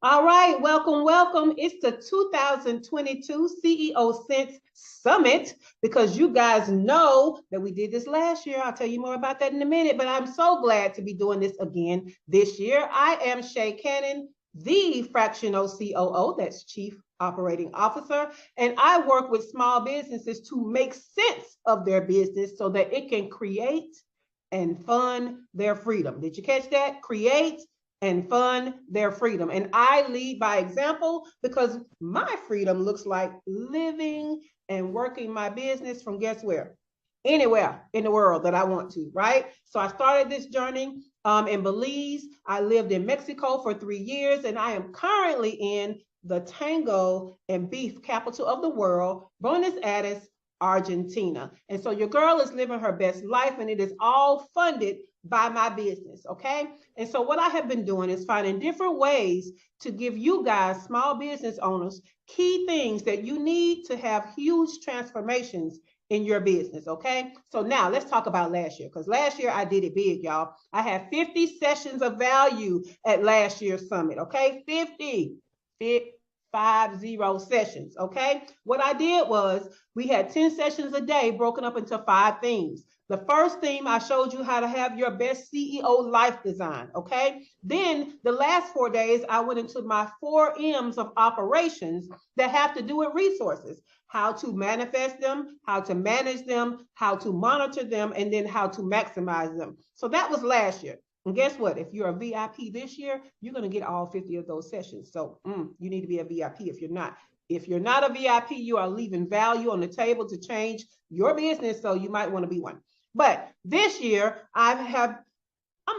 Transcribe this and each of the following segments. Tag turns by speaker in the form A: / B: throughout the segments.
A: All right, welcome, welcome. It's the 2022 CEO Sense Summit because you guys know that we did this last year. I'll tell you more about that in a minute, but I'm so glad to be doing this again this year. I am ShaCannon, the fractional COO, that's Chief Operating Officer, and I work with small businesses to make sense of their business so that it can create and fund their freedom. Did you catch that? Create and fund their freedom. And I lead by example because my freedom looks like living and working my business from guess where? Anywhere in the world that I want to, right? So I started this journey in Belize. I lived in Mexico for 3 years, and I am currently in the tango and beef capital of the world, Buenos Aires, Argentina. And so your girl is living her best life, and it is all funded by my business, okay? And so what I have been doing is finding different ways to give you guys, small business owners, key things that you need to have huge transformations in your business, okay? So now let's talk about last year, because last year I did it big, y'all. I had 50 sessions of value at last year's summit, okay? 50 sessions, okay? What I did was we had 10 sessions a day broken up into 5 themes. The first theme, I showed you how to have your best CEO life design, okay? Then the last 4 days, I went into my 4 M's of operations that have to do with resources, how to manifest them, how to manage them, how to monitor them, and then how to maximize them. So that was last year. And guess what? If you're a VIP this year, you're going to get all 50 of those sessions. So you need to be a VIP if you're not. If you're not a VIP, you are leaving value on the table to change your business. So you might want to be one. But this year, I'm going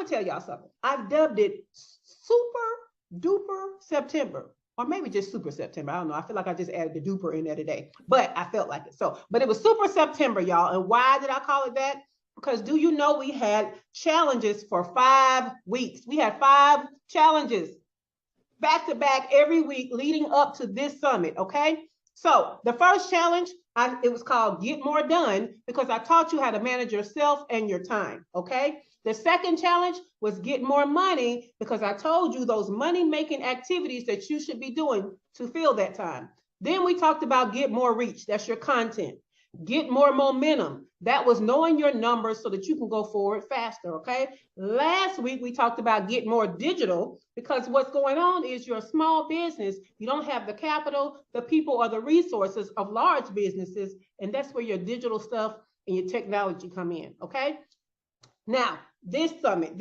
A: to tell y'all something. I've dubbed it Super Duper September, or maybe just Super September. I don't know. I feel like I just added the duper in there today, but I felt like it. But it was Super September, y'all. And why did I call it that? Because do you know we had challenges for 5 weeks? We had 5 challenges back to back every week leading up to this summit, okay? So the first challenge, it was called Get More Done because I taught you how to manage yourself and your time, okay? The second challenge was Get More Money because I told you those money-making activities that you should be doing to fill that time. Then we talked about Get More Reach, that's your content. Get more momentum. That was knowing your numbers so that you can go forward faster, okay? Last week, we talked about get more digital because what's going on is you're a small business. You don't have the capital, the people, or the resources of large businesses, and that's where your digital stuff and your technology come in, okay? Now, this summit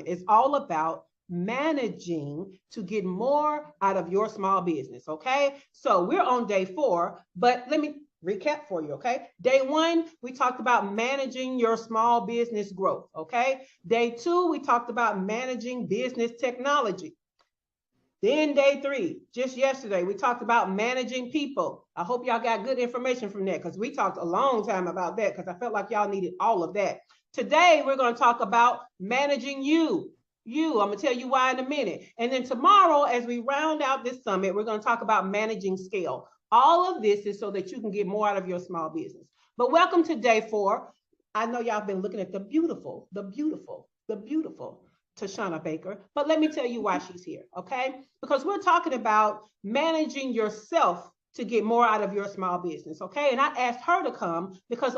A: is all about managing to get more out of your small business, okay? So we're on day 4, but let me recap for you, okay? Day 1, we talked about managing your small business growth, okay? Day 2, we talked about managing business technology. Then day 3, just yesterday, we talked about managing people. I hope y'all got good information from that because we talked a long time about that because I felt like y'all needed all of that. Today, we're going to talk about managing you. I'm going to tell you why in a minute. And then tomorrow, as we round out this summit, we're going to talk about managing scale. All of this is so that you can get more out of your small business. But welcome to day 4. I know y'all been looking at the beautiful Toshiana Baker, but let me tell you why she's here, okay? Because we're talking about managing yourself to get more out of your small business, okay? And I asked her to come because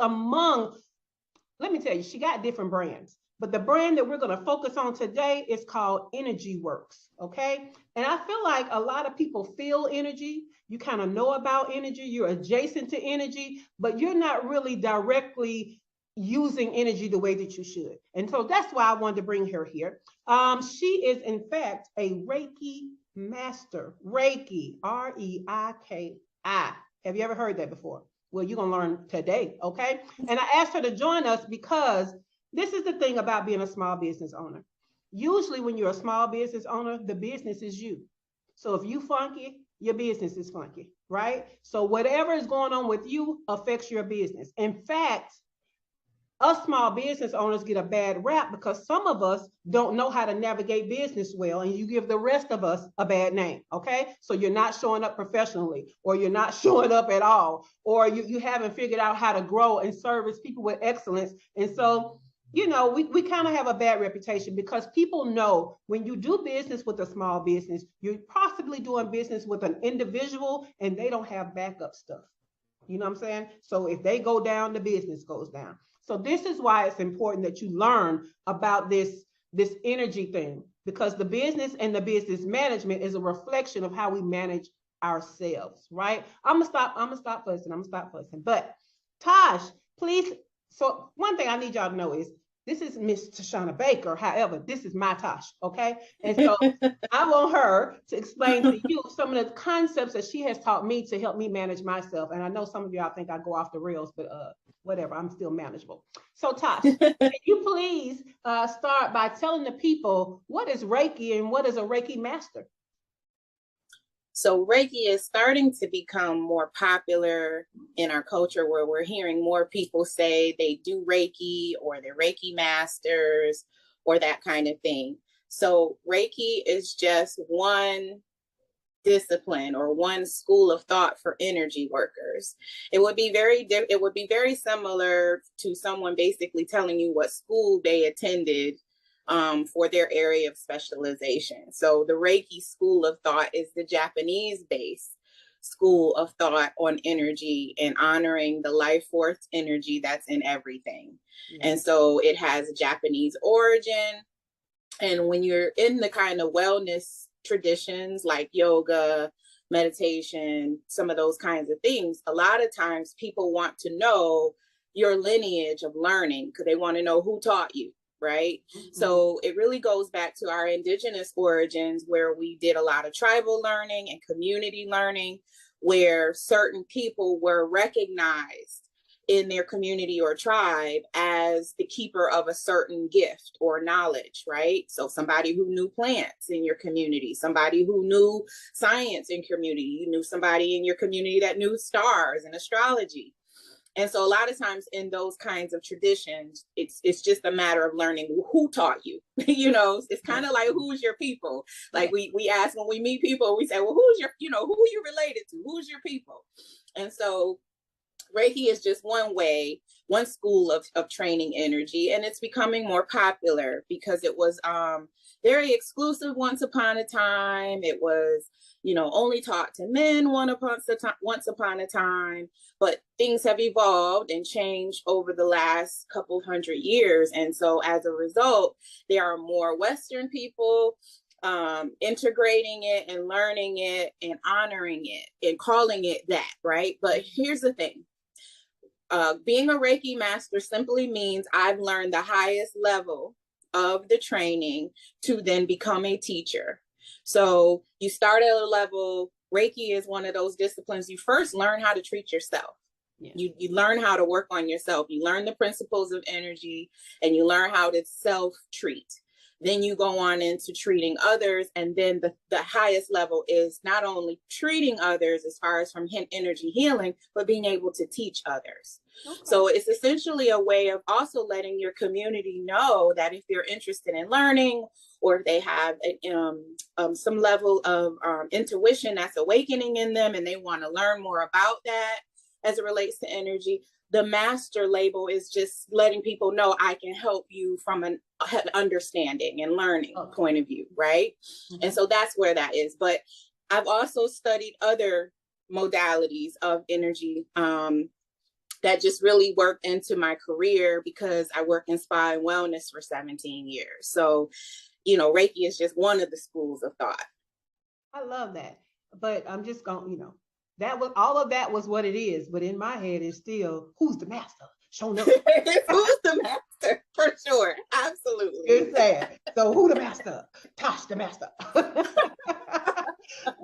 A: let me tell you, she got different brands. But the brand that we're going to focus on today is called Energy Works, okay? And I feel like a lot of people feel energy. You kind of know about energy. You're adjacent to energy, but you're not really directly using energy the way that you should. And so that's why I wanted to bring her here. She is, in fact, a Reiki master. Reiki, R-E-I-K-I. Have you ever heard that before? Well, you're going to learn today, okay? And I asked her to join us because this is the thing about being a small business owner. Usually when you're a small business owner, the business is you. So if you funky, your business is funky, right? So whatever is going on with you affects your business. In fact, us small business owners get a bad rap because some of us don't know how to navigate business well, and you give the rest of us a bad name, okay? So you're not showing up professionally, or you're not showing up at all, or you haven't figured out how to grow and service people with excellence. And so you know, we kind of have a bad reputation because people know when you do business with a small business, you're possibly doing business with an individual and they don't have backup stuff. You know what I'm saying? So if they go down, the business goes down. So this is why it's important that you learn about this energy thing, because the business and the business management is a reflection of how we manage ourselves, right? I'm gonna stop fussing. But Tosh, please. So one thing I need y'all to know is this is Miss Toshiana Baker. However, this is my Tosh, okay? And so I want her to explain to you some of the concepts that she has taught me to help me manage myself. And I know some of y'all think I go off the rails, but whatever, I'm still manageable. So Tosh, can you please start by telling the people what is Reiki and what is a Reiki master?
B: So Reiki is starting to become more popular in our culture, where we're hearing more people say they do Reiki or they're Reiki masters or that kind of thing. So Reiki is just one discipline or one school of thought for energy workers. It would be very similar to someone basically telling you what school they attended for their area of specialization. So the Reiki school of thought is the Japanese-based school of thought on energy and honoring the life force energy that's in everything. Mm-hmm. And so it has a Japanese origin. And when you're in the kind of wellness traditions like yoga, meditation, some of those kinds of things, a lot of times people want to know your lineage of learning because they want to know who taught you. Right. Mm-hmm. So it really goes back to our indigenous origins, where we did a lot of tribal learning and community learning, where certain people were recognized in their community or tribe as the keeper of a certain gift or knowledge. Right. So somebody who knew plants in your community, somebody who knew science in community, you knew somebody in your community that knew stars and astrology. And so a lot of times in those kinds of traditions, it's just a matter of learning who taught you. You know, it's kind of like, who's your people? Like we ask when we meet people, we say, well, who's your, you know, who are you related to? Who's your people? And so Reiki is just one way, one school of training energy. And it's becoming more popular because it was very exclusive once upon a time. It was, you know, only taught to men once upon a time. But things have evolved and changed over the last couple hundred years. And so as a result, there are more Western people integrating it and learning it and honoring it and calling it that, right? But here's the thing. Being a Reiki master simply means I've learned the highest level of the training to then become a teacher. So you start at a level. Reiki is one of those disciplines. You first learn how to treat yourself. Yeah. You learn how to work on yourself. You learn the principles of energy and you learn how to self-treat. Then you go on into treating others. And then the highest level is not only treating others as far as from energy healing, but being able to teach others. Okay. So it's essentially a way of also letting your community know that if they're interested in learning, or if they have some level of intuition that's awakening in them and they want to learn more about that as it relates to energy, the master label is just letting people know I can help you from an understanding and learning point of view, right? Mm-hmm. And so that's where that is. But I've also studied other modalities of energy that just really worked into my career because I work in spa and wellness for 17 years. So, you know, Reiki is just one of the schools of thought.
A: I love that. But I'm just going, you know, that was all of that was what it is. But in my head, it's still, who's the master? Show up.
B: Who's the master? For sure. Absolutely.
A: It's sad. So who the master? Tosh the master.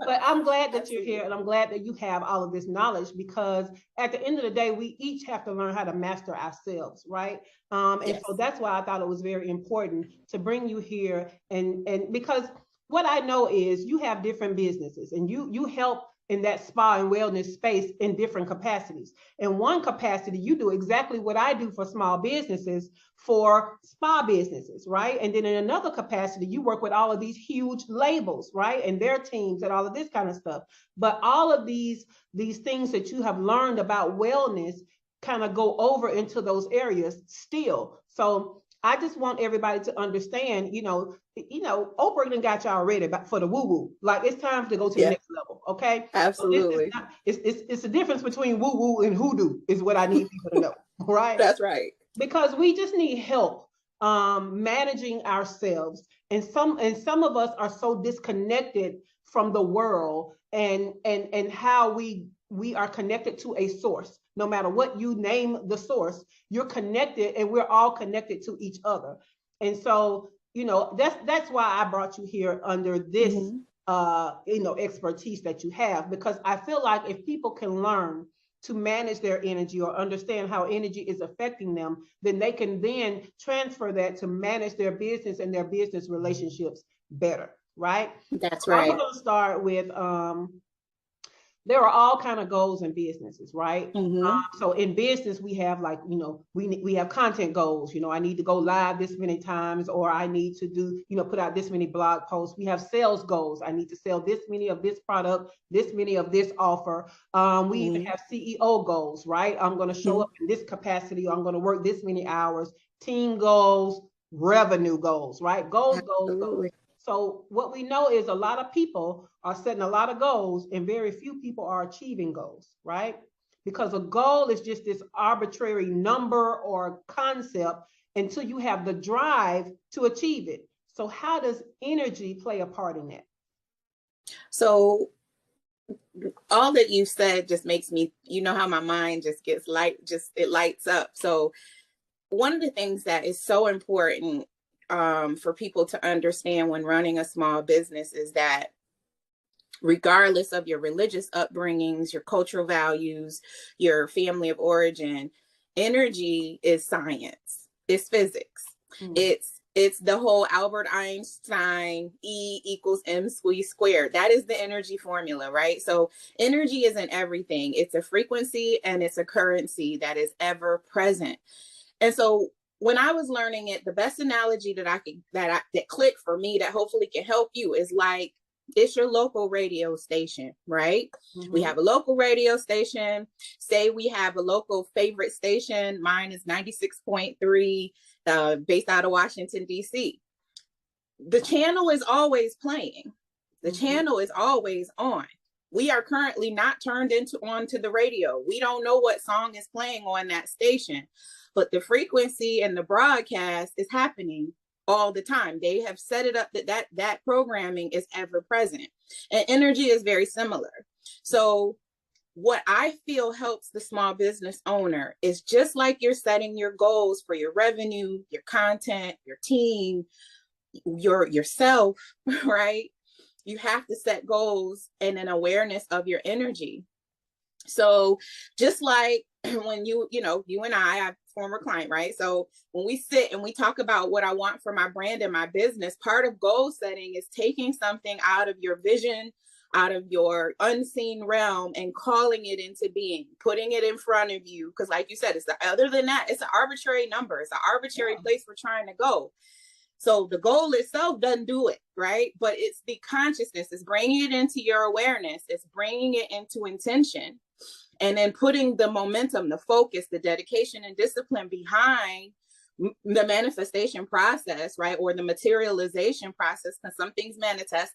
A: But I'm glad that you're here and I'm glad that you have all of this knowledge, because at the end of the day, we each have to learn how to master ourselves, right? And so that's why I thought it was very important to bring you here. And because what I know is you have different businesses and you help in that spa and wellness space in different capacities. In one capacity, you do exactly what I do for small businesses, for spa businesses, right? And then in another capacity, you work with all of these huge labels, right? And their teams and all of this kind of stuff. But all of these things that you have learned about wellness kind of go over into those areas still. So I just want everybody to understand, Oprah done got y'all ready for the woo-woo. Like, it's time to go to the next level, okay? So this is
B: Absolutely.
A: not, it's a difference between woo-woo and hoodoo is what I need people to know, right?
B: That's right.
A: Because we just need help managing ourselves. And some of us are so disconnected from the world and how we are connected to a source. No matter what you name the source, you're connected, and we're all connected to each other. And so, that's why I brought you here under this expertise that you have, because I feel like if people can learn to manage their energy or understand how energy is affecting them, then they can then transfer that to manage their business and their business relationships better, right?
B: That's
A: So
B: right.
A: I'm going to start with there are all kind of goals in businesses, right? So in business, we have we have content goals. I need to go live this many times, or I need to do, put out this many blog posts. We have sales goals. I need to sell this many of this product, this many of this offer. We even have CEO goals, right? I'm going to show up in this capacity, or I'm going to work this many hours. Team goals, revenue goals, right? Goals. So what we know is a lot of people are setting a lot of goals, and very few people are achieving goals, right? Because a goal is just this arbitrary number or concept until you have the drive to achieve it. So how does energy play a part in that?
B: So all that you said just makes me, how my mind just gets it lights up. So one of the things that is so important for people to understand when running a small business is that regardless of your religious upbringings, your cultural values, your family of origin, energy is science, it's physics. It's the whole Albert Einstein E equals MC squared. That is the energy formula, right? So energy isn't everything. It's a frequency and it's a currency that is ever present. And so when I was learning it, the best analogy that clicked for me that hopefully can help you is like, it's your local radio station, right? We have a local radio station. Say we have a local favorite station. Mine is 96.3, based out of Washington, D.C. The channel is always playing. The channel is always on. We are currently not turned onto the radio. We don't know what song is playing on that station, but the frequency and the broadcast is happening all the time. They have set it up that programming is ever present, and energy is very similar. So what I feel helps the small business owner is just like you're setting your goals for your revenue, your content, your team, yourself, right? You have to set goals and an awareness of your energy. So just like when you and I have former client, right? So when we sit and we talk about what I want for my brand and my business, part of goal setting is taking something out of your vision, out of your unseen realm, and calling it into being, putting it in front of you. Because like you said, other than that, it's an arbitrary number. It's an arbitrary place we're trying to go. So the goal itself doesn't do it, right? But it's the consciousness. It's bringing it into your awareness. It's bringing it into intention. And then putting the momentum, the focus, the dedication and discipline behind the manifestation process, right? Or the materialization process, because some things manifest,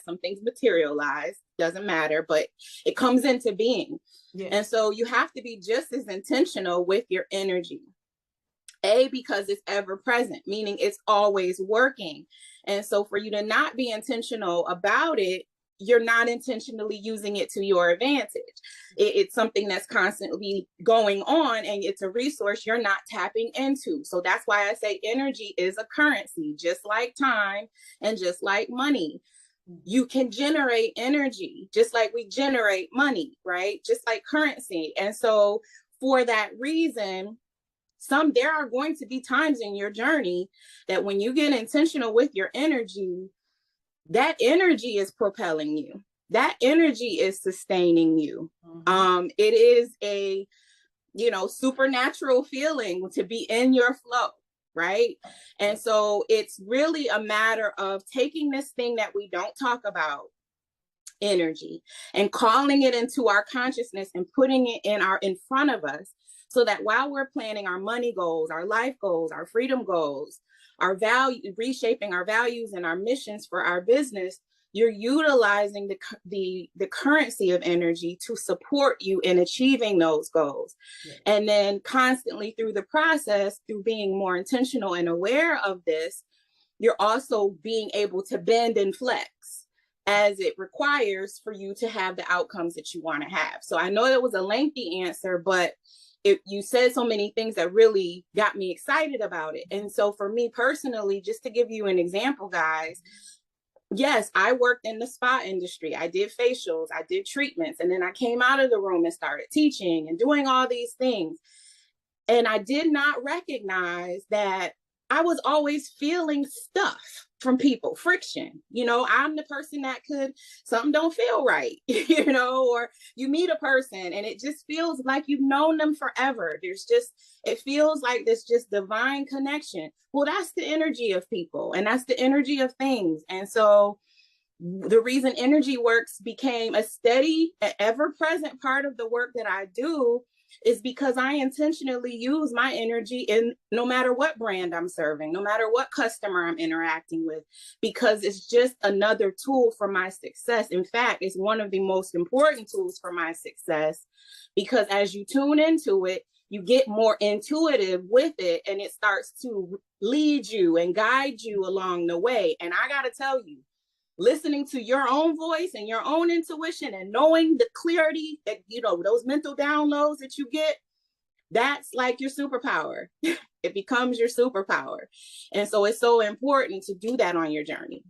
B: some things materialize, doesn't matter, but it comes into being. Yeah. And so you have to be just as intentional with your energy. Because it's ever present, meaning it's always working. And so for you to not be intentional about it, you're not intentionally using it to your advantage. It's something that's constantly going on, and it's a resource you're not tapping into. So that's why I say energy is a currency, just like time and just like money. You can generate energy just like we generate money, right? Just like currency. And so for that reason, there are going to be times in your journey that when you get intentional with your energy, that energy is propelling you. That energy is sustaining you. It is a, supernatural feeling to be in your flow, right? And so it's really a matter of taking this thing that we don't talk about, energy, and calling it into our consciousness and putting it in front of us, so that while we're planning our money goals, our life goals, our freedom goals, our value, reshaping our values and our missions for our business, you're utilizing the currency of energy to support you in achieving those goals. Yes. And then constantly through the process, through being more intentional and aware of this, you're also being able to bend and flex as it requires for you to have the outcomes that you want to have. So I know that was a lengthy answer, but you said so many things that really got me excited about it. And so for me personally, just to give you an example, guys, yes, I worked in the spa industry. I did facials, I did treatments, and then I came out of the room and started teaching and doing all these things. And I did not recognize that I was always feeling stuff from people, friction. You know, I'm the person that something don't feel right, you know, or you meet a person and it just feels like you've known them forever. It feels like this just divine connection. Well, that's the energy of people and that's the energy of things. And so the reason energy works became a steady, ever-present part of the work that I do is because I intentionally use my energy in no matter what brand I'm serving, no matter what customer I'm interacting with, because it's just another tool for my success. In fact, it's one of the most important tools for my success, because as you tune into it, you get more intuitive with it and it starts to lead you and guide you along the way. And I got to tell you, listening to your own voice and your own intuition and knowing the clarity that, you know, those mental downloads that you get, that's like your superpower. It becomes your superpower. And so it's so important to do that on your journey.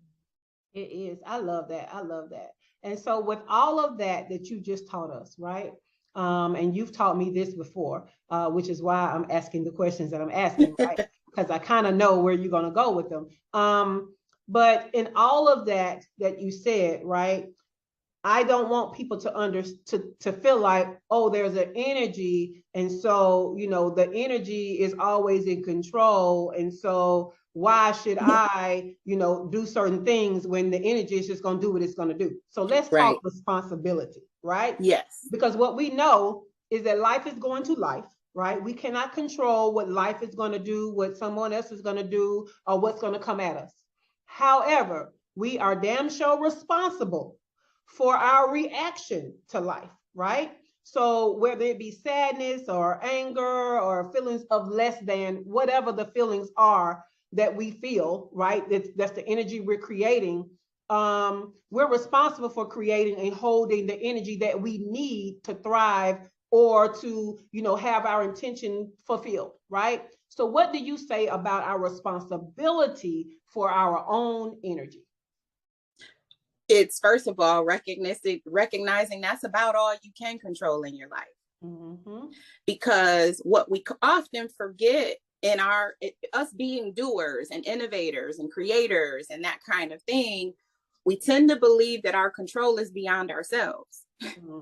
A: It is. I love that. I love that. And so with all of that you just taught us, right? And you've taught me this before, which is why I'm asking the questions that I'm asking, right? Because I kind of know where you're going to go with them. But in all of that you said, right, I don't want people to feel like, oh, there's an energy. And so, you know, the energy is always in control. And so why should I, you know, do certain things when the energy is just going to do what it's going to do? So let's talk responsibility, right?
B: Yes.
A: Because what we know is that life is going to life. Right? We cannot control what life is going to do, what someone else is going to do, or what's going to come at us. However, we are damn sure responsible for our reaction to life, right? So whether it be sadness or anger or feelings of less than, whatever the feelings are that we feel, right? That's the energy we're creating. We're responsible for creating and holding the energy that we need to thrive or to, you know, have our intention fulfilled, right? So what do you say about our responsibility for our own energy?
B: It's, first of all, recognizing that's about all you can control in your life. Mm-hmm. Because what we often forget in us being doers and innovators and creators and that kind of thing, we tend to believe that our control is beyond ourselves. Mm-hmm.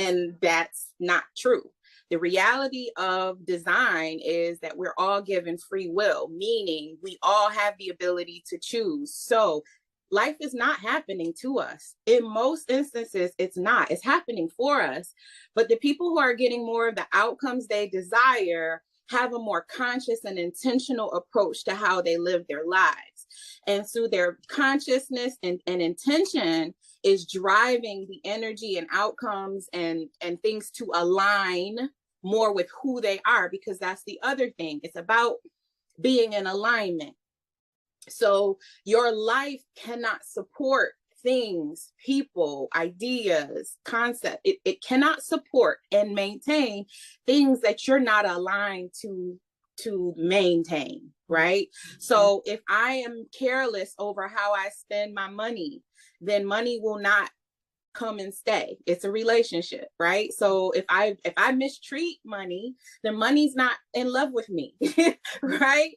B: And that's not true. The reality of design is that we're all given free will, meaning we all have the ability to choose. So life is not happening to us. In most instances, it's not. It's happening for us. But the people who are getting more of the outcomes they desire have a more conscious and intentional approach to how they live their lives. And so their consciousness and intention is driving the energy and outcomes and things to align more with who they are, because that's the other thing. It's about being in alignment. So your life cannot support things, people, ideas, concepts. It cannot support and maintain things that you're not aligned to maintain, right? So if I am careless over how I spend my money, then money will not come and stay. It's a relationship, right? So if I mistreat money, then money's not in love with me, right?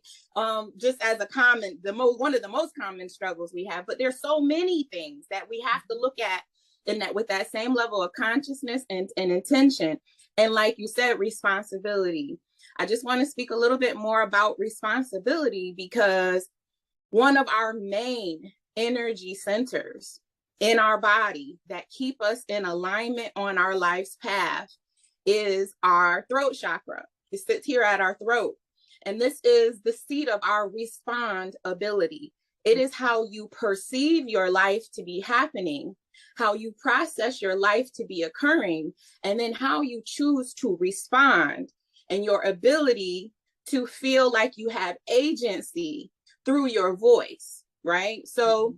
B: Just as one of the most common struggles we have. But there's so many things that we have to look at in that with that same level of consciousness and intention. And like you said, responsibility. I just want to speak a little bit more about responsibility, because one of our main energy centers in our body that keep us in alignment on our life's path is our throat chakra. It sits here at our throat. And this is the seat of our respond ability. It is how you perceive your life to be happening, how you process your life to be occurring, and then how you choose to respond, and your ability to feel like you have agency through your voice, right? So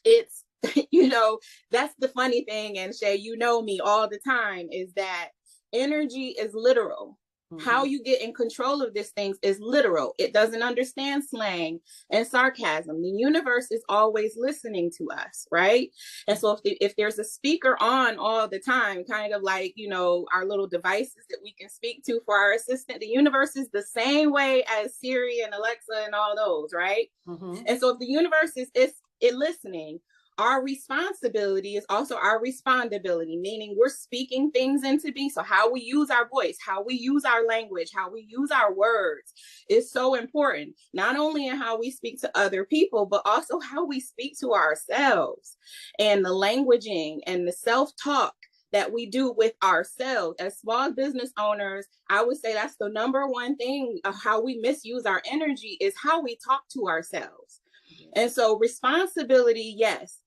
B: it's, you know, that's the funny thing. And Shay, you know me all the time, is that energy is literal. How you get in control of these things is literal. It doesn't understand slang and sarcasm. The universe is always listening to us, right? And so if there's a speaker on all the time, kind of like, you know, our little devices that we can speak to for our assistant, the universe is the same way as Siri and Alexa and all those, right? And so if the universe is listening, our responsibility is also our respondability, meaning we're speaking things into being. So how we use our voice, how we use our language, how we use our words is so important, not only in how we speak to other people, but also how we speak to ourselves, and the languaging and the self-talk that we do with ourselves. As small business owners, I would say that's the number one thing of how we misuse our energy, is how we talk to ourselves. And so responsibility, yes,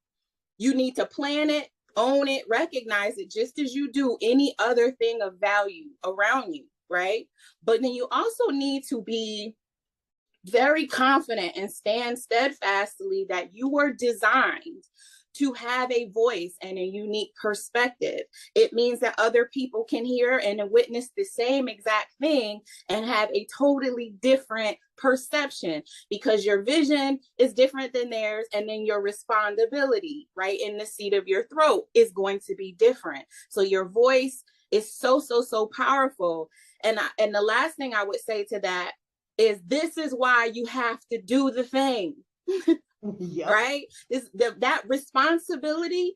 B: you need to plan it, own it, recognize it, just as you do any other thing of value around you, right? But then you also need to be very confident and stand steadfastly that you were designed to have a voice and a unique perspective. It means that other people can hear and witness the same exact thing and have a totally different perception, because your vision is different than theirs, and then your respondability, right, in the seat of your throat is going to be different. So your voice is so powerful. And the last thing I would say to that is, this is why you have to do the thing. Yep. Right? That responsibility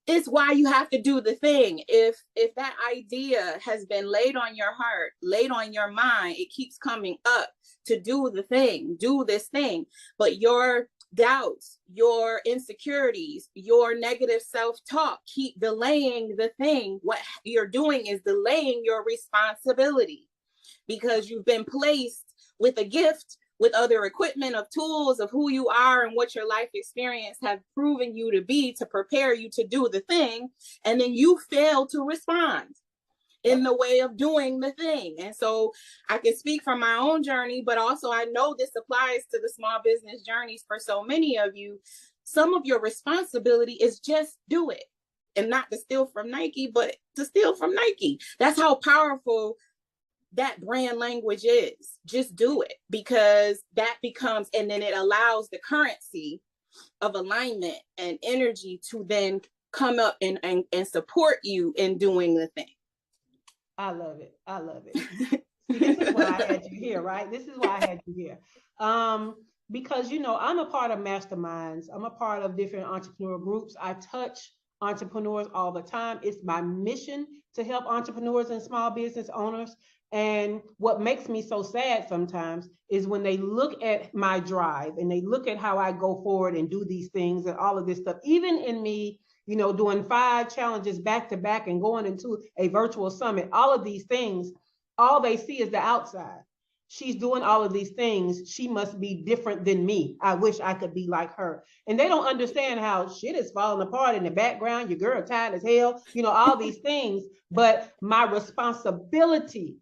B: is why you have to do the thing. If that idea has been laid on your heart, laid on your mind, it keeps coming up to do the thing, do this thing. But your doubts, your insecurities, your negative self-talk keep delaying the thing. What you're doing is delaying your responsibility, because you've been placed with a gift, with other equipment, of tools, of who you are and what your life experience have proven you to be, to prepare you to do the thing. And then you fail to respond in the way of doing the thing. And so I can speak from my own journey, but also I know this applies to the small business journeys for so many of you. Some of your responsibility is just do it, and not to steal from Nike, but to steal from Nike. That's how powerful that brand language is. Just do it, because that becomes, and then it allows the currency of alignment and energy to then come up and support you in doing the thing.
A: I love it. I love it. See, this is why I had you here, right? This is why I had you here. Because, you know, I'm a part of masterminds. I'm a part of different entrepreneur groups. I touch entrepreneurs all the time. It's my mission to help entrepreneurs and small business owners. And what makes me so sad sometimes is when they look at my drive and they look at how I go forward and do these things and all of this stuff, even in me, you know, doing 5 challenges back to back and going into a virtual summit, all of these things, all they see is the outside. She's doing all of these things. She must be different than me. I wish I could be like her. And they don't understand how shit is falling apart in the background. Your girl tired as hell, you know, all these things. But my responsibility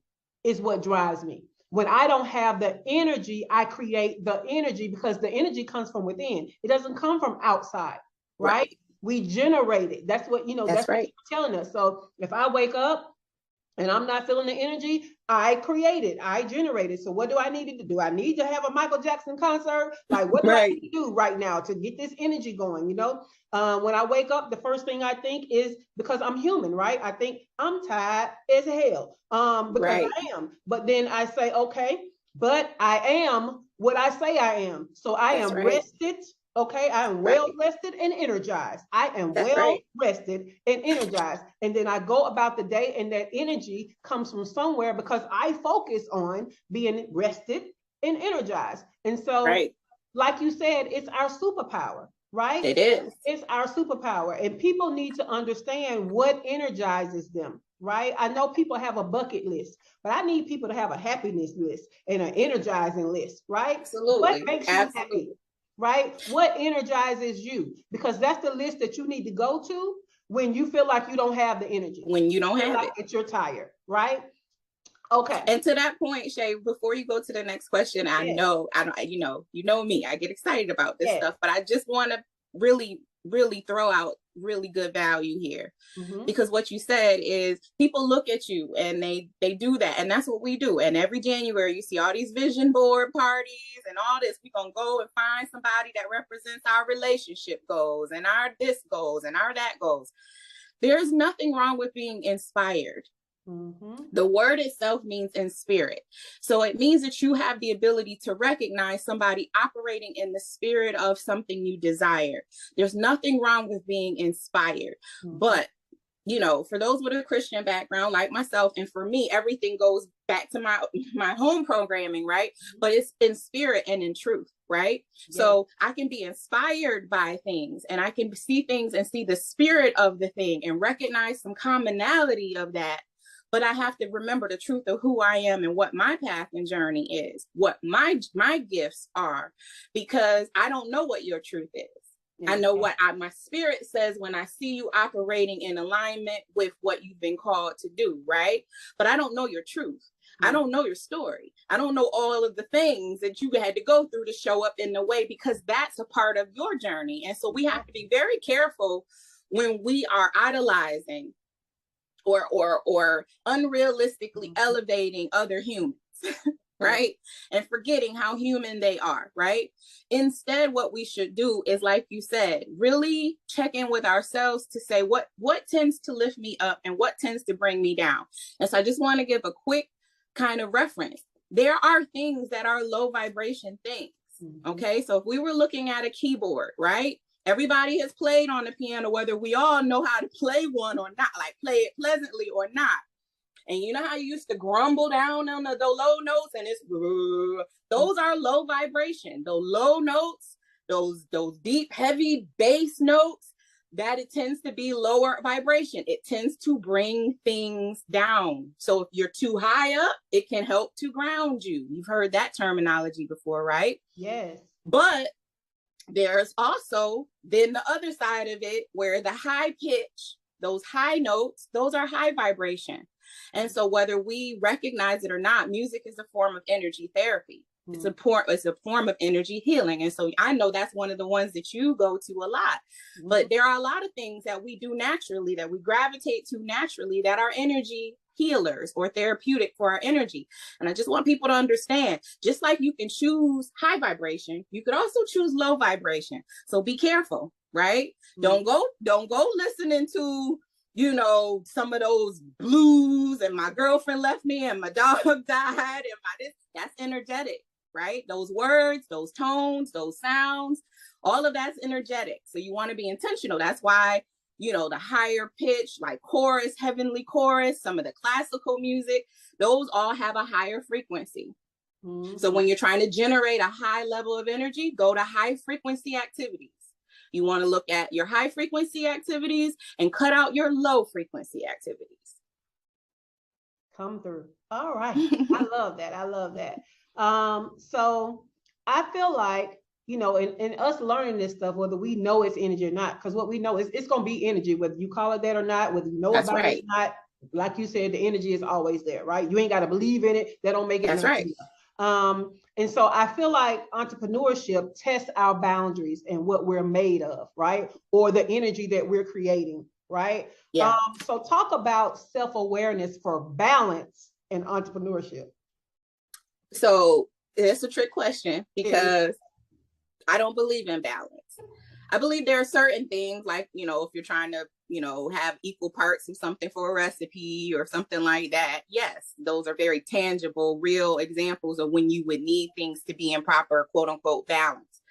A: is what drives me. When I don't have the energy, I create the energy, because the energy comes from within. It doesn't come from outside, right? We generate it. That's what, you know, that's right. What you're telling us. So if I wake up and I'm not feeling the energy, I create it, I generate it. So what do I need to do? I need to have a Michael Jackson concert. Like, what do I need to do right now to get this energy going? You know, when I wake up, the first thing I think is, because I'm human, right? I think I'm tired as hell, because I am. But then I say, okay, but I am what I say I am. So I am rested. Okay, I am well rested and energized. I am rested and energized. And then I go about the day, and that energy comes from somewhere, because I focus on being rested and energized. And so, like you said, it's our superpower. right?
B: It is.
A: It's our superpower. And people need to understand what energizes them, right? I know people have a bucket list, but I need people to have a happiness list and an energizing list, right? What
B: Absolutely.
A: makes you
B: Absolutely.
A: happy, right? What energizes you? Because that's the list that you need to go to when you feel like you don't have the energy.
B: When you don't have
A: like
B: it.
A: You're tired, right? Okay.
B: And to that point, Shay, before you go to the next question, I know, you know me, I get excited about this stuff, but I just want to really throw out really good value here. Because what you said is people look at you and they do that. And that's what we do. And every January, you see all these vision board parties and all this. We're going to go and find somebody that represents our relationship goals and our this goals and our that goals. There's nothing wrong with being inspired. The word itself means in spirit. So it means that you have the ability to recognize somebody operating in the spirit of something you desire. There's nothing wrong with being inspired. But, you know, for those with a Christian background like myself, and for me, everything goes back to my home programming, right? But it's in spirit and in truth. Right. Yes. So I can be inspired by things and I can see things and see the spirit of the thing and recognize some commonality of that. But I have to remember the truth of who I am and what my path and journey is, what my gifts are, because I don't know what your truth is. I know what my spirit says when I see you operating in alignment with what you've been called to do, right? But I don't know your truth. I don't know your story. I don't know all of the things that you had to go through to show up in the way, because that's a part of your journey. And so we have to be very careful when we are idolizing or unrealistically elevating other humans, right? And forgetting how human they are, right? Instead, what we should do is, like you said, really check in with ourselves to say what tends to lift me up and what tends to bring me down. And so I just want to give a quick kind of reference. There are things that are low vibration things. Okay. So if we were looking at a keyboard, right? Everybody has played on the piano, whether we all know how to play one or not, like play it pleasantly or not. And you know how you used to grumble down on the low notes, and it's those are low vibration. Those low notes, those deep, heavy bass notes, that it tends to be lower vibration. It tends to bring things down. So if you're too high up, it can help to ground you. You've heard that terminology before, right?
A: Yes.
B: But there's also then the other side of it where the high pitch, those high notes, those are high vibration. And so whether we recognize it or not, music is a form of energy therapy. It's a form of energy healing. And so I know that's one of the ones that you go to a lot. But there are a lot of things that we do naturally, that we gravitate to naturally, that are energy healers or therapeutic for our energy. And I just want people to understand, just like you can choose high vibration, you could also choose low vibration. So be careful, right? Don't go listening to, you know, some of those blues and my girlfriend left me and my dog died and my this. That's energetic, right? Those words, those tones, those sounds, all of that's energetic. So you want to be intentional. That's why, you know, the higher pitch, like chorus, heavenly chorus, some of the classical music, those all have a higher frequency. So when you're trying to generate a high level of energy, go to high frequency activities. You want to look at your high frequency activities and cut out your low frequency activities.
A: Come through. All right. I love that. I love that. So I feel like, you know, in us learning this stuff, whether we know it's energy or not, because what we know is it's going to be energy, whether you call it that or not, whether you know
B: That's
A: about
B: right.
A: it or not. Like you said, the energy is always there, right? You ain't got to believe in it. That don't make it.
B: That's right.
A: And so I feel like entrepreneurship tests our boundaries and what we're made of, right? Or the energy that we're creating, right?
B: Yeah.
A: So talk about self-awareness for balance in entrepreneurship.
B: So it's a trick question because I don't believe in balance. I believe there are certain things like, you know, if you're trying to, you know, have equal parts of something for a recipe or something like that. Yes, those are very tangible, real examples of when you would need things to be in proper, quote unquote, balance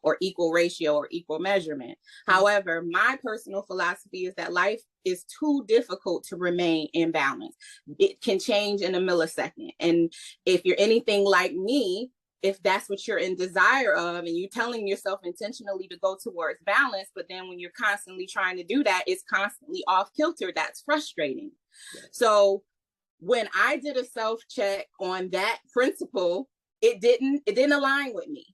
B: or equal ratio or equal measurement. However, my personal philosophy is that life is too difficult to remain in balance. It can change in a millisecond. And if you're anything like me, if that's what you're in desire of, and you're telling yourself intentionally to go towards balance, but then when you're constantly trying to do that, it's constantly off kilter. That's frustrating. So when I did a self-check on that principle, it didn't align with me.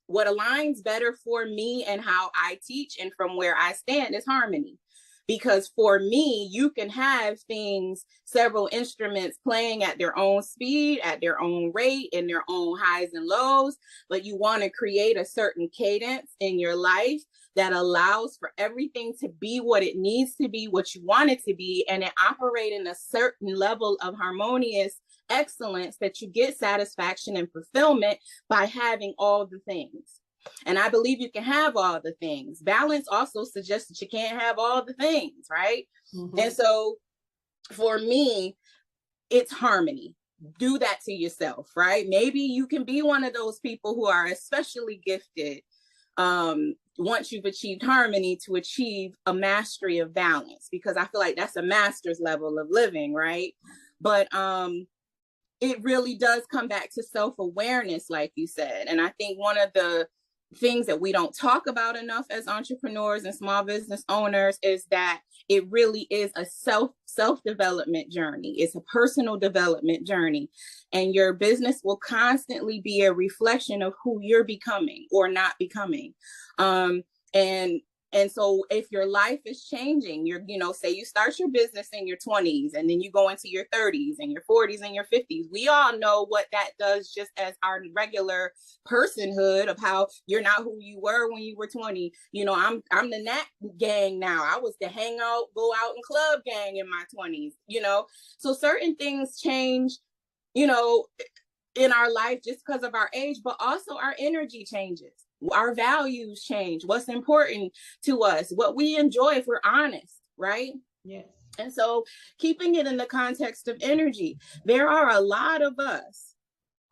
B: What aligns better for me and how I teach and from where I stand is harmony. Because for me, you can have things, several instruments playing at their own speed, at their own rate, in their own highs and lows, but you want to create a certain cadence in your life that allows for everything to be what it needs to be, what you want it to be, and it operate in a certain level of harmonious excellence that you get satisfaction and fulfillment by having all the things. And I believe you can have all the things. Balance also suggests that you can't have all the things, right? Mm-hmm. And so for me, it's harmony. Do that to yourself, right? Maybe you can be one of those people who are especially gifted once you've achieved harmony to achieve a mastery of balance, because I feel like that's a master's level of living, right? But it really does come back to self-awareness, like you said. And I think one of the things that we don't talk about enough as entrepreneurs and small business owners is that it really is a self-development journey. It's a personal development journey, and your business will constantly be a reflection of who you're becoming or not becoming. And so if your life is changing, say you start your business in your 20s and then you go into your 30s and your 40s and your 50s, we all know what that does just as our regular personhood of how you're not who you were when you were 20. I'm the Nat gang now. I was the hang out, go out and club gang in my 20s, So certain things change, in our life just because of our age, but also our energy changes. Our values change, what's important to us, what we enjoy, if we're honest, right?
A: Yes.
B: And so keeping it in the context of energy, there are a lot of us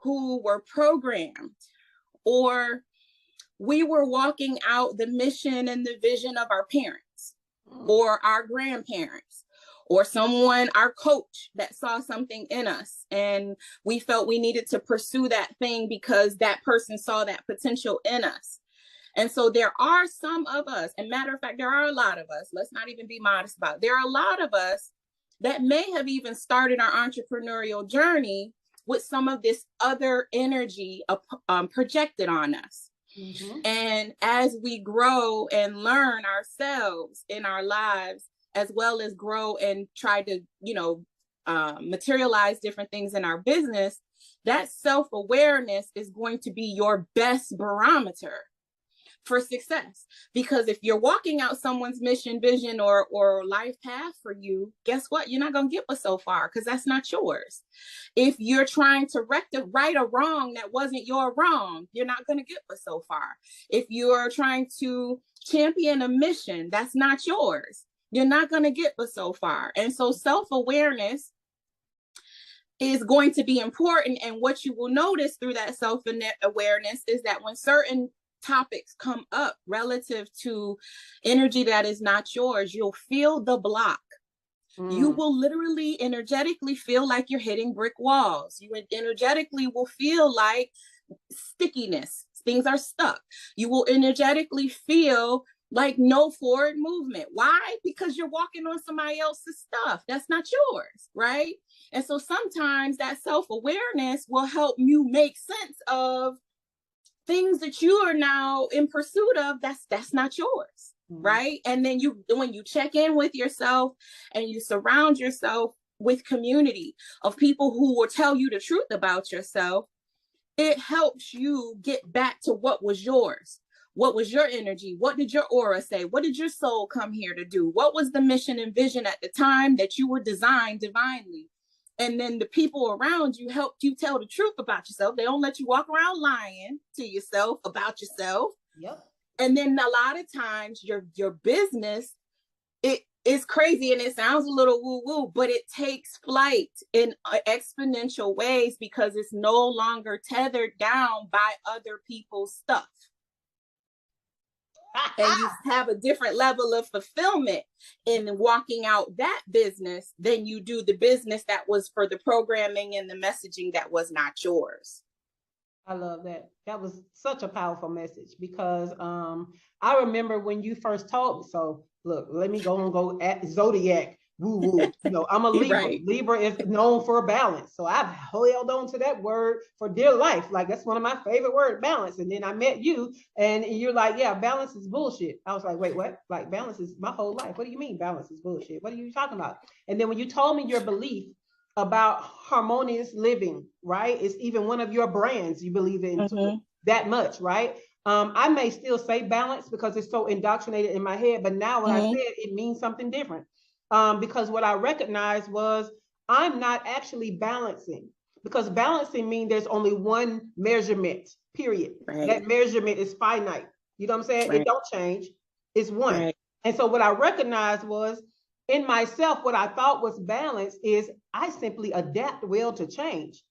B: who were programmed, or we were walking out the mission and the vision of our parents or our grandparents, or someone, our coach, that saw something in us and we felt we needed to pursue that thing because that person saw that potential in us. And so there are some of us, and matter of fact, there are a lot of us, let's not even be modest about it. There are a lot of us that may have even started our entrepreneurial journey with some of this other energy projected on us. Mm-hmm. And as we grow and learn ourselves in our lives, as well as grow and try to, materialize different things in our business, that self-awareness is going to be your best barometer for success. Because if you're walking out someone's mission, vision, or life path for you, guess what? You're not going to get but so far, because that's not yours. If you're trying to right a wrong that wasn't your wrong, you're not going to get but so far. If you're trying to champion a mission that's not yours, you're not going to get but so far. And so self-awareness is going to be important. And what you will notice through that self-awareness is that when certain topics come up relative to energy that is not yours, you'll feel the block. You will literally energetically feel like you're hitting brick walls. You energetically will feel like stickiness. Things are stuck. You will energetically feel like no forward movement. Why? Because you're walking on somebody else's stuff. That's not yours, right? And so sometimes that self-awareness will help you make sense of things that you are now in pursuit of that's not yours, right? And then when you check in with yourself and you surround yourself with community of people who will tell you the truth about yourself, it helps you get back to what was yours. What was your energy? What did your aura say? What did your soul come here to do? What was the mission and vision at the time that you were designed divinely? And then the people around you helped you tell the truth about yourself. They don't let you walk around lying to yourself about yourself. Yep. And then a lot of times your business, it is crazy and it sounds a little woo-woo, but it takes flight in exponential ways because it's no longer tethered down by other people's stuff. And you have a different level of fulfillment in walking out that business than you do the business that was for the programming and the messaging that was not yours.
A: I love that. That was such a powerful message because I remember when you first told me. So look, let me go at Zodiac. Woo woo. You know, I'm a Libra.
B: Right.
A: Libra is known for balance. So I've held on to that word for dear life. Like that's one of my favorite words, balance. And then I met you and you're like, yeah, balance is bullshit. I was like, wait, what? Like balance is my whole life. What do you mean balance is bullshit? What are you talking about? And then when you told me your belief about harmonious living, right? It's even one of your brands you believe in that much, right? I may still say balance because it's so indoctrinated in my head, but now when I said it means something different. Because what I recognized was I'm not actually balancing because balancing means there's only one measurement, period.
B: Right.
A: That measurement is finite. You know what I'm saying?
B: Right.
A: It don't change. It's one.
B: Right.
A: And so what I recognized was in myself, what I thought was balance is I simply adapt well to change.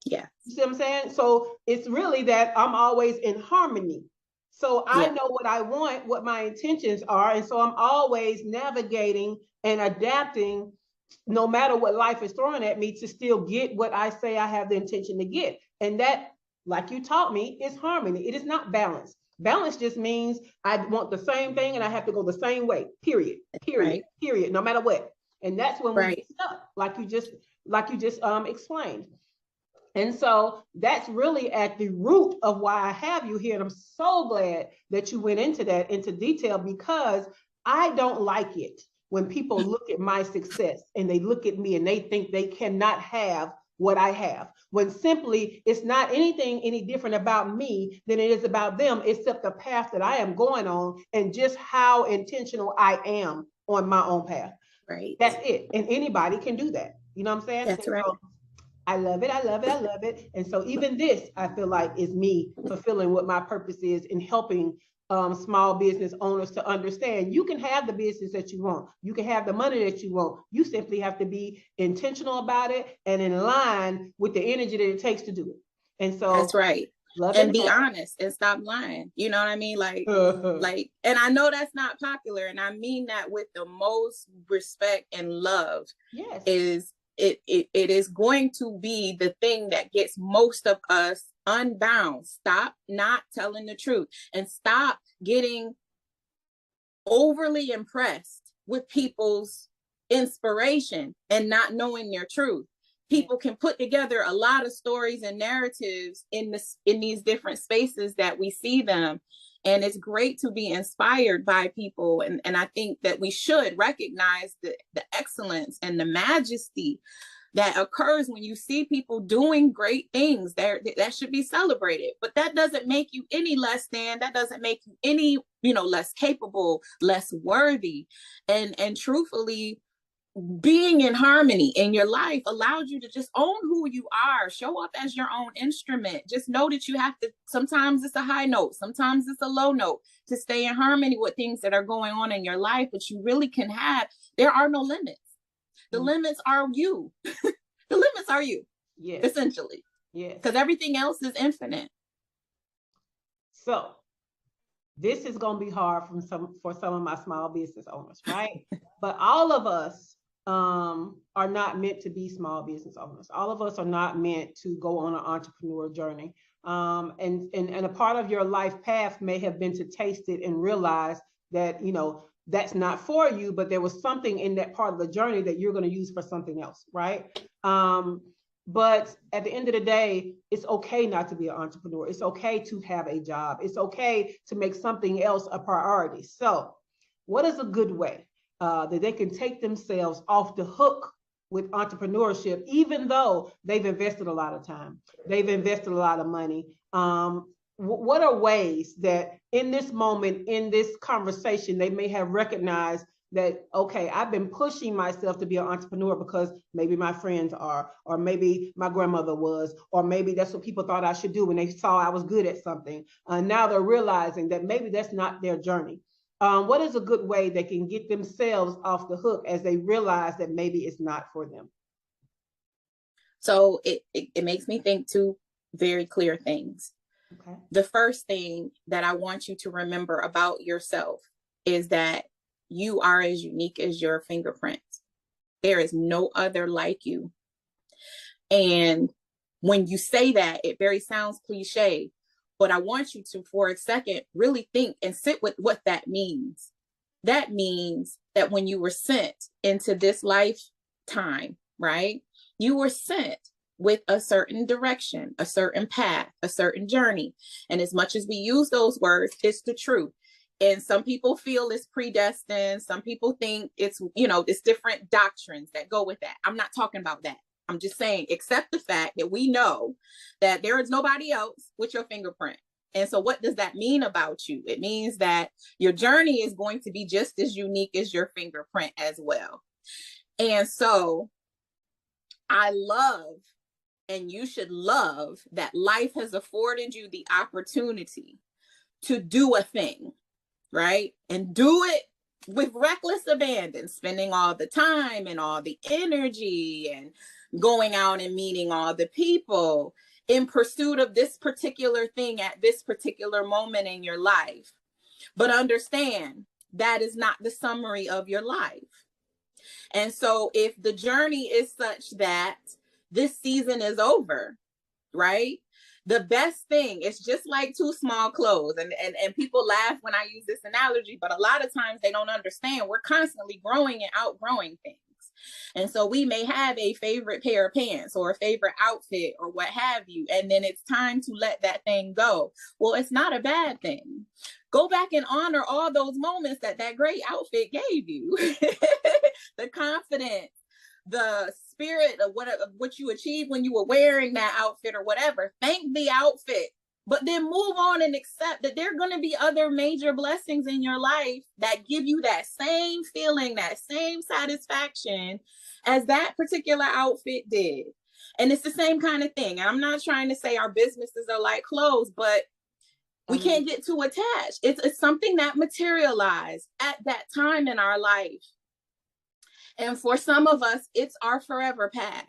B: Yeah.
A: You see what I'm saying? So it's really that I'm always in harmony. So I know what I want, what my intentions are. And so I'm always navigating and adapting no matter what life is throwing at me to still get what I say I have the intention to get. And that, like you taught me, is harmony. It is not balance. Balance just means I want the same thing and I have to go the same way, period, no matter what. And that's when we get stuck, like you just explained. And so that's really at the root of why I have you here. And I'm so glad that you went into that into detail because I don't like it when people look at my success and they look at me and they think they cannot have what I have, when simply it's not anything any different about me than it is about them, except the path that I am going on and just how intentional I am on my own path.
B: Right.
A: That's it. And anybody can do that. You know what I'm saying?
B: That's right.
A: So I love it. I love it. I love it. And so even this, I feel like is me fulfilling what my purpose is in helping small business owners to understand you can have the business that you want. You can have the money that you want. You simply have to be intentional about it and in line with the energy that it takes to do it. And so
B: that's right. And be honest and stop lying. You know what I mean? Like, and I know that's not popular. And I mean that with the most respect and love.
A: Yes.
B: It is going to be the thing that gets most of us unbound. Stop not telling the truth and stop getting overly impressed with people's inspiration and not knowing their truth. People can put together a lot of stories and narratives in these different spaces that we see them. And it's great to be inspired by people. And I think that we should recognize the excellence and the majesty that occurs when you see people doing great things. That should be celebrated. But that doesn't make you any less than, that doesn't make you any, less capable, less worthy. And truthfully, being in harmony in your life allows you to just own who you are, show up as your own instrument. Just know that you have to, sometimes it's a high note, sometimes it's a low note, to stay in harmony with things that are going on in your life. But you really can there are no limits. The limits are you. The limits are you, essentially.
A: Yes.
B: Because everything else is infinite.
A: So this is going to be hard for some of my small business owners, right? But all of us are not meant to be small business owners. All of us are not meant to go on an entrepreneur journey. And a part of your life path may have been to taste it and realize that, that's not for you, but there was something in that part of the journey that you're going to use for something else, right? But at the end of the day, it's okay not to be an entrepreneur. It's okay to have a job. It's okay to make something else a priority. So what is a good way that they can take themselves off the hook with entrepreneurship, even though they've invested a lot of time, they've invested a lot of money? What are ways that in this moment, in this conversation, they may have recognized that, okay, I've been pushing myself to be an entrepreneur because maybe my friends are, or maybe my grandmother was, or maybe that's what people thought I should do when they saw I was good at something. Now they're realizing that maybe that's not their journey. What is a good way they can get themselves off the hook as they realize that maybe it's not for them?
B: So it makes me think two very clear things.
A: Okay.
B: The first thing that I want you to remember about yourself is that you are as unique as your fingerprints. There is no other like you. And when you say that, it very sounds cliche, but I want you to, for a second, really think and sit with what that means. That means that when you were sent into this lifetime, right, you were sent with a certain direction, a certain path, a certain journey. And as much as we use those words, it's the truth. And some people feel it's predestined. Some people think it's, it's different doctrines that go with that. I'm not talking about that. I'm just saying, accept the fact that we know that there is nobody else with your fingerprint. And so what does that mean about you? It means that your journey is going to be just as unique as your fingerprint as well. And so I love, and you should love, that life has afforded you the opportunity to do a thing, right? And do it with reckless abandon, spending all the time and all the energy and going out and meeting all the people in pursuit of this particular thing at this particular moment in your life. But understand, that is not the summary of your life. And so if the journey is such that this season is over, right? The best thing, it's just like two small clothes. And people laugh when I use this analogy, but a lot of times they don't understand. We're constantly growing and outgrowing things. And so we may have a favorite pair of pants or a favorite outfit or what have you, and then it's time to let that thing go. Well, it's not a bad thing. Go back and honor all those moments that great outfit gave you. The confidence, the spirit of what you achieved when you were wearing that outfit or whatever. Thank the outfit, but then move on and accept that there are going to be other major blessings in your life that give you that same feeling, that same satisfaction as that particular outfit did. And it's the same kind of thing. I'm not trying to say our businesses are like clothes, but we can't get too attached. It's something that materialized at that time in our life. And for some of us, it's our forever path.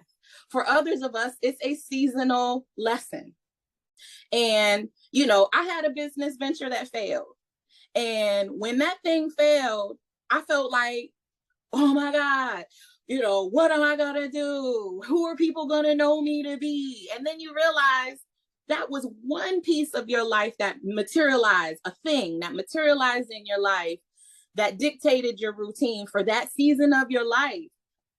B: For others of us, it's a seasonal lesson. And, I had a business venture that failed. And when that thing failed, I felt like, oh my God, what am I going to do? Who are people going to know me to be? And then you realize that was one piece of your life that materialized, a thing that materialized in your life that dictated your routine for that season of your life.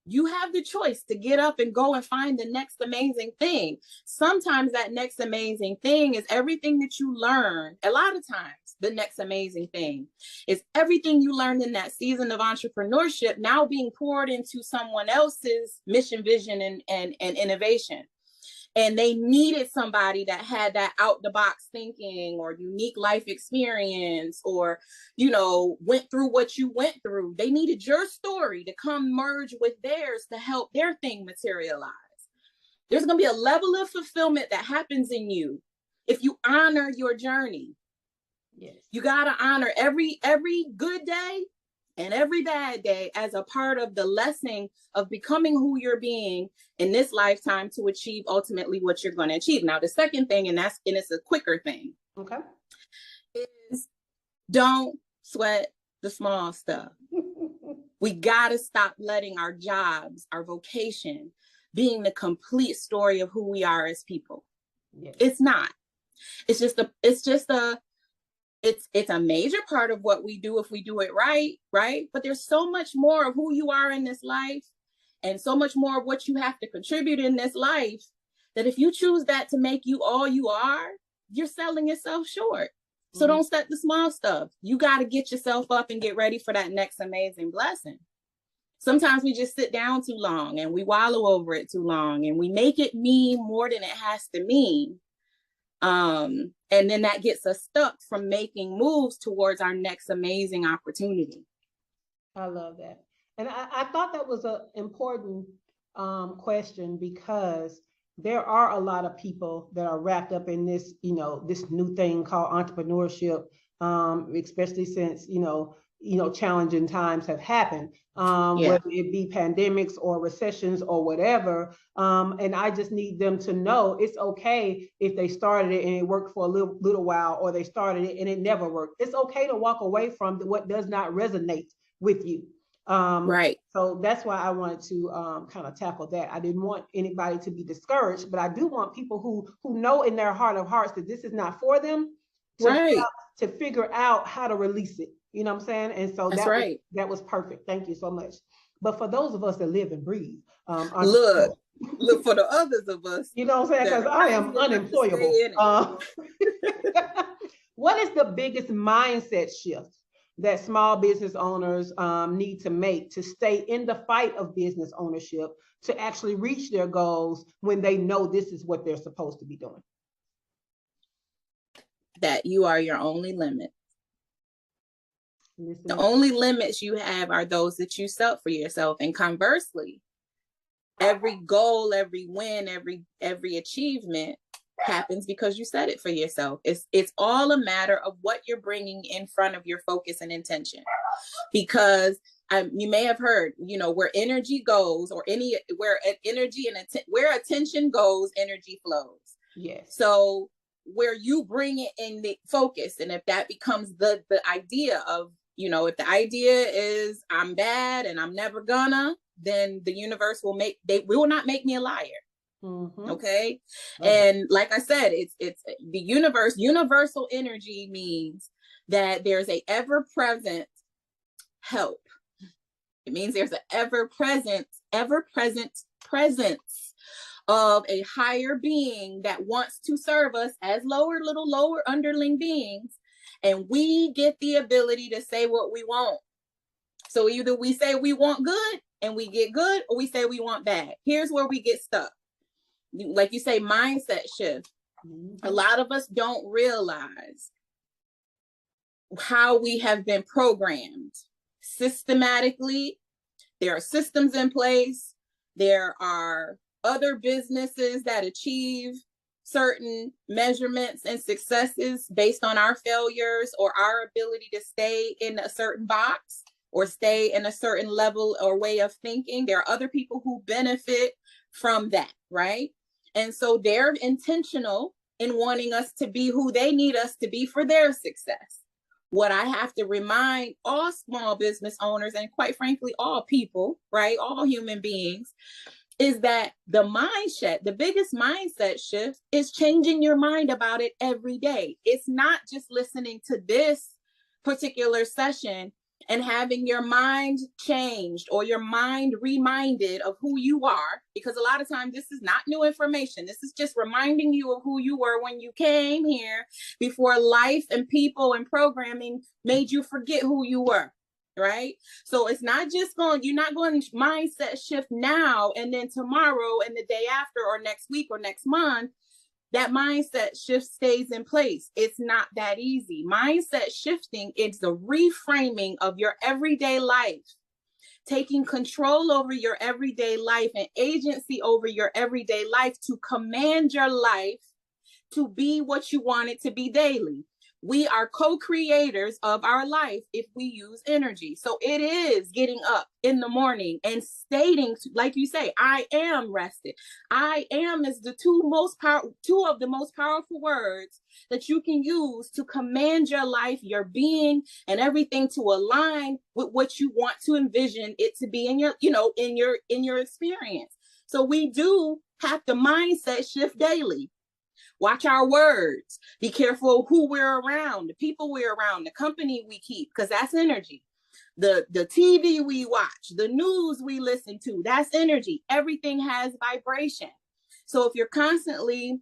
B: You have the choice to get up and go and find the next amazing thing. Sometimes that next amazing thing is everything that you learn. A lot of times, the next amazing thing is everything you learned in that season of entrepreneurship now being poured into someone else's mission, vision, and innovation. And they needed somebody that had that out the box thinking or unique life experience or, went through what you went through. They needed your story to come merge with theirs to help their thing materialize. There's going to be a level of fulfillment that happens in you if you honor your journey. Yes. You got to honor every good day and every bad day as a part of the lesson of becoming who you're being in this lifetime to achieve ultimately what you're going to achieve. Now, the second thing, and it's a quicker thing, okay, is don't sweat the small stuff. We got to stop letting our jobs, our vocation, being the complete story of who we are as people. Yes. It's not. It's a major part of what we do if we do it right? But there's so much more of who you are in this life and so much more of what you have to contribute in this life that if you choose that to make you all you are, you're selling yourself short. So don't set the small stuff. You got to get yourself up and get ready for that next amazing blessing. Sometimes we just sit down too long and we wallow over it too long and we make it mean more than it has to mean. And then that gets us stuck from making moves towards our next amazing opportunity.
A: I love that. And I thought that was an important question because there are a lot of people that are wrapped up in this, this new thing called entrepreneurship, especially since, challenging times have happened, whether it be pandemics or recessions or whatever. And I just need them to know it's okay if they started it and it worked for a little while, or they started it and it never worked. It's okay to walk away from what does not resonate with you.
B: Right.
A: So that's why I wanted to kind of tackle that. I didn't want anybody to be discouraged, but I do want people who know in their heart of hearts that this is not for them to figure out how to release it. You know what I'm saying? And so that was perfect. Thank you so much. But for those of us that live and breathe,
B: look for the others of us.
A: You know what I'm saying? Because I am unemployable. What is the biggest mindset shift that small business owners need to make to stay in the fight of business ownership to actually reach their goals when they know this is what they're supposed to be doing?
B: That you are your only limit. The only limits you have are those that you set for yourself. And conversely, every goal, every win, every achievement happens because you set it for yourself. It's all a matter of what you're bringing in front of your focus and intention. Because you may have heard, where energy goes, or where attention goes, energy flows.
A: Yes.
B: So where you bring it in the focus, and if that becomes the idea of, if the idea is I'm bad and I'm never gonna, then the universe will not make me a liar.
A: Mm-hmm.
B: Okay. And like I said, it's the universal energy means that there's a ever-present help. It means there's an ever-present presence of a higher being that wants to serve us as little lower underling beings. And we get the ability to say what we want. So either we say we want good and we get good, or we say we want bad. Here's where we get stuck. Like you say, mindset shift. Mm-hmm. A lot of us don't realize how we have been programmed systematically. There are systems in place. There are other businesses that achieve certain measurements and successes based on our failures or our ability to stay in a certain box or stay in a certain level or way of thinking. There are other people who benefit from that, right? And so they're intentional in wanting us to be who they need us to be for their success. What I have to remind all small business owners, and quite frankly, all people, right? All human beings, is that the biggest mindset shift is changing your mind about it every day. It's not just listening to this particular session and having your mind changed or your mind reminded of who you are, because a lot of times this is not new information. This is just reminding you of who you were when you came here before life and people and programming made you forget who you were. Right? So it's not just you're not going to mindset shift now and then tomorrow and the day after or next week or next month. That mindset shift stays in place. It's not that easy. Mindset shifting is the reframing of your everyday life, taking control over your everyday life and agency over your everyday life to command your life to be what you want it to be daily. We are co-creators of our life if we use energy. So it is getting up in the morning and stating, like you say, I am rested. I am is the two of the most powerful words that you can use to command your life, your being, and everything to align with what you want to envision it to be in your, in your experience. So we do have to mindset shift daily. Watch our words. Be careful who we're around, the people we're around, the company we keep, because that's energy. The TV we watch, the news we listen to, that's energy. Everything has vibration. So if you're constantly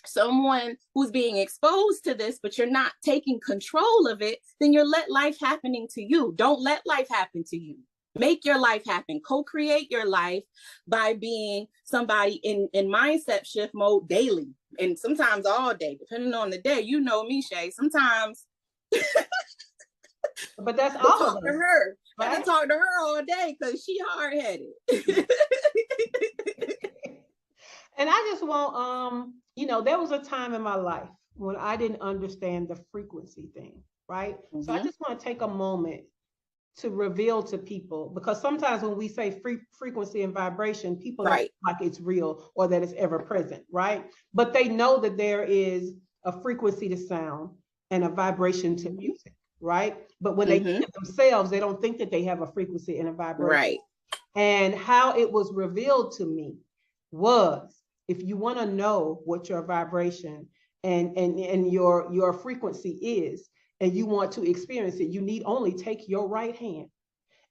B: someone who's being exposed to this, but you're not taking control of it, then you're let life happening to you. Don't let life happen to you. Make your life happen. Co-create your life by being somebody in mindset shift mode daily. And sometimes all day, depending on the day. You know me, Shay. Sometimes.
A: But that's all.
B: Talk to her. Right? I can talk to her all day because she hard-headed.
A: And I just want, there was a time in my life when I didn't understand the frequency thing, right? Mm-hmm. So I just want to take a moment to reveal to people, because sometimes when we say frequency and vibration, people don't like it's real or that it's ever present, right? But they know that there is a frequency to sound and a vibration to music, right? But when they think of themselves, they don't think that they have a frequency and a vibration.
B: Right.
A: And how it was revealed to me was, if you want to know what your vibration and your frequency is, and you want to experience it, you need only take your right hand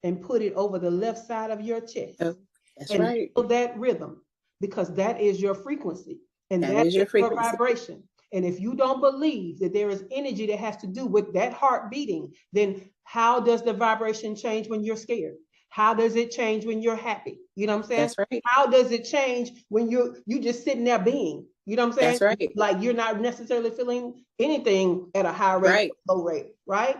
A: and put it over the left side of your chest.
B: Oh, that's
A: and
B: right.
A: feel that rhythm, because that is your frequency, and that is your vibration. And if you don't believe that there is energy that has to do with that heart beating, then how does the vibration change when you're scared? How does it change when you're happy? You know what I'm saying?
B: That's right.
A: How does it change when you just sitting there being? You know what I'm saying?
B: That's right.
A: Like you're not necessarily feeling anything at a high rate,
B: right.
A: or low rate, right?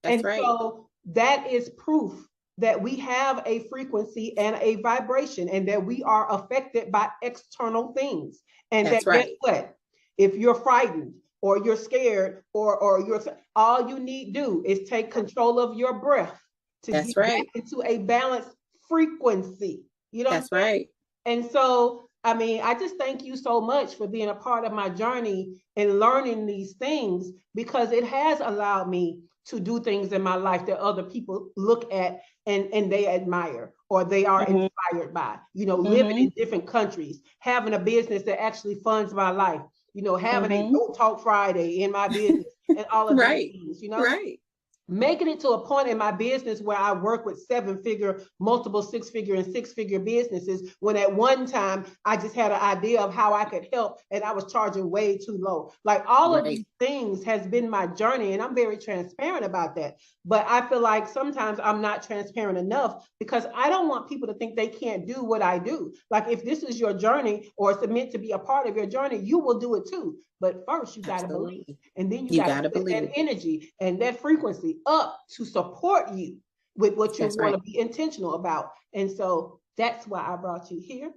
B: That's
A: and
B: right.
A: So that is proof that we have a frequency and a vibration, and that we are affected by external things. And
B: That's
A: that
B: right.
A: guess what? If you're frightened or you're scared or you're, all you need to do is take control of your breath to
B: That's
A: get
B: right.
A: back into a balanced frequency. You know
B: That's right.
A: And so, I mean, I just thank you so much for being a part of my journey and learning these things, because it has allowed me to do things in my life that other people look at and they admire, or they are inspired by, living in different countries, having a business that actually funds my life, having a Don't Talk Friday in my business and all of
B: right.
A: these things,
B: Right.
A: Making it to a point in my business where I work with 7-figure, multiple 6-figure and 6-figure businesses, when at one time I just had an idea of how I could help and I was charging way too low. Like all of these things has been my journey, and I'm very transparent about that. But I feel like sometimes I'm not transparent enough, because I don't want people to think they can't do what I do. Like if this is your journey, or it's meant to be a part of your journey, you will do it too. But first you got to believe, and then you got to put that energy and that frequency up to support you with what you want to be intentional about. And so that's why I brought you here.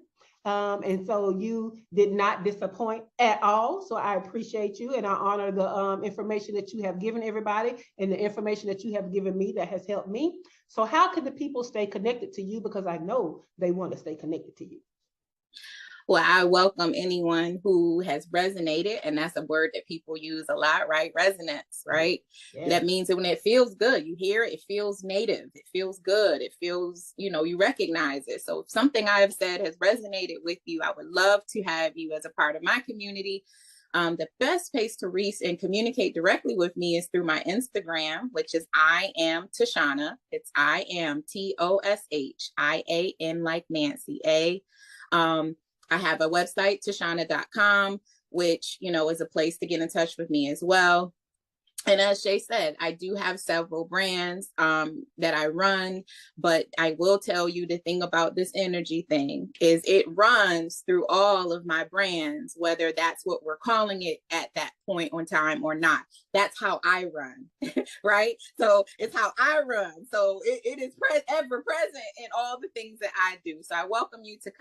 A: And so you did not disappoint at all. So I appreciate you, and I honor the information that you have given everybody, and the information that you have given me that has helped me. So how can the people stay connected to you? Because I know they want to stay connected to you.
B: Well, I welcome anyone who has resonated, and that's a word that people use a lot, right? Resonance, right? Yeah. That means that when it feels good, you hear it, it feels native, it feels good, it feels, you recognize it. So if something I have said has resonated with you, I would love to have you as a part of my community. The best place to reach and communicate directly with me is through my Instagram, which is I am Toshiana. It's I am TOSHIAN like Nancy A. I have a website, Toshiana.com, which, is a place to get in touch with me as well. And as Shay said, I do have several brands that I run, but I will tell you the thing about this energy thing is it runs through all of my brands, whether that's what we're calling it at that point on time or not. That's how I run, right? So it's how I run. So it is ever present in all the things that I do. So I welcome you to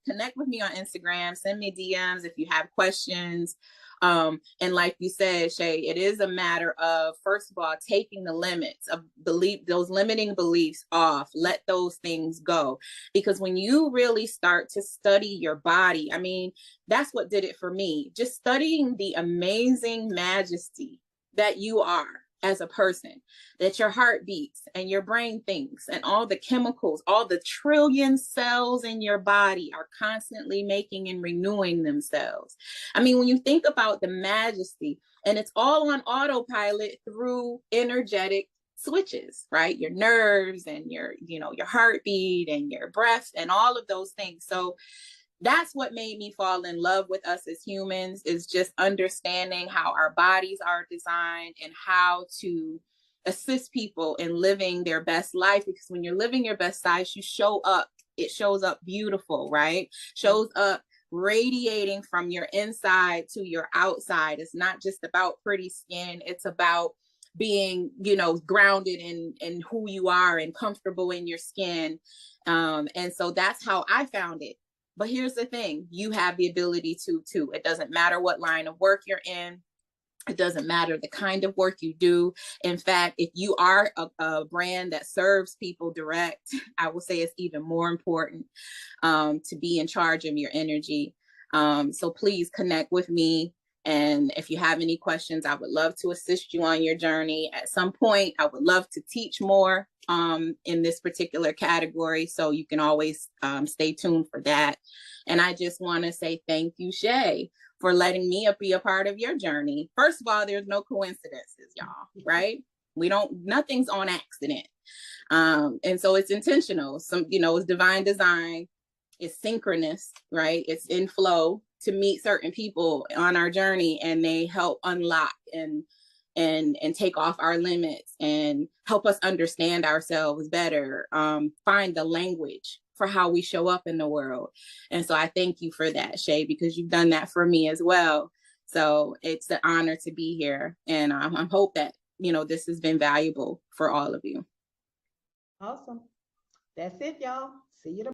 B: connect with me on Instagram, send me DMs if you have questions. And like you said, Shay, it is a matter of, first of all, taking the limits of those limiting beliefs off, let those things go. Because when you really start to study your body, I mean, that's what did it for me. Just studying the amazing majesty that you are as a person, that your heart beats and your brain thinks, and all the chemicals, all the trillion cells in your body are constantly making and renewing themselves. I mean, when you think about the majesty, and it's all on autopilot through energetic switches, right? Your nerves and your heartbeat and your breath and all of those things. So that's what made me fall in love with us as humans, is just understanding how our bodies are designed and how to assist people in living their best life. Because when you're living your best life, you show up, it shows up beautiful, right? Shows up radiating from your inside to your outside. It's not just about pretty skin. It's about being, grounded in who you are and comfortable in your skin. And so that's how I found it. But here's the thing, you have the ability to too. It doesn't matter what line of work you're in. It doesn't matter the kind of work you do. In fact, if you are a brand that serves people direct, I will say it's even more important to be in charge of your energy. So please connect with me And if you have any questions, I would love to assist you on your journey. At some point, I would love to teach more in this particular category. So you can always stay tuned for that. And I just want to say thank you, Shay, for letting me be a part of your journey. First of all, there's no coincidences, y'all, right? Nothing's on accident. And so it's intentional. It's divine design. It's synchronous, right? It's in flow to meet certain people on our journey, and they help unlock and take off our limits and help us understand ourselves better, find the language for how we show up in the world. And so I thank you for that, Shay, because you've done that for me as well. So it's an honor to be here. And I hope that, this has been valuable for all of you.
A: Awesome. That's it, y'all. See you tomorrow.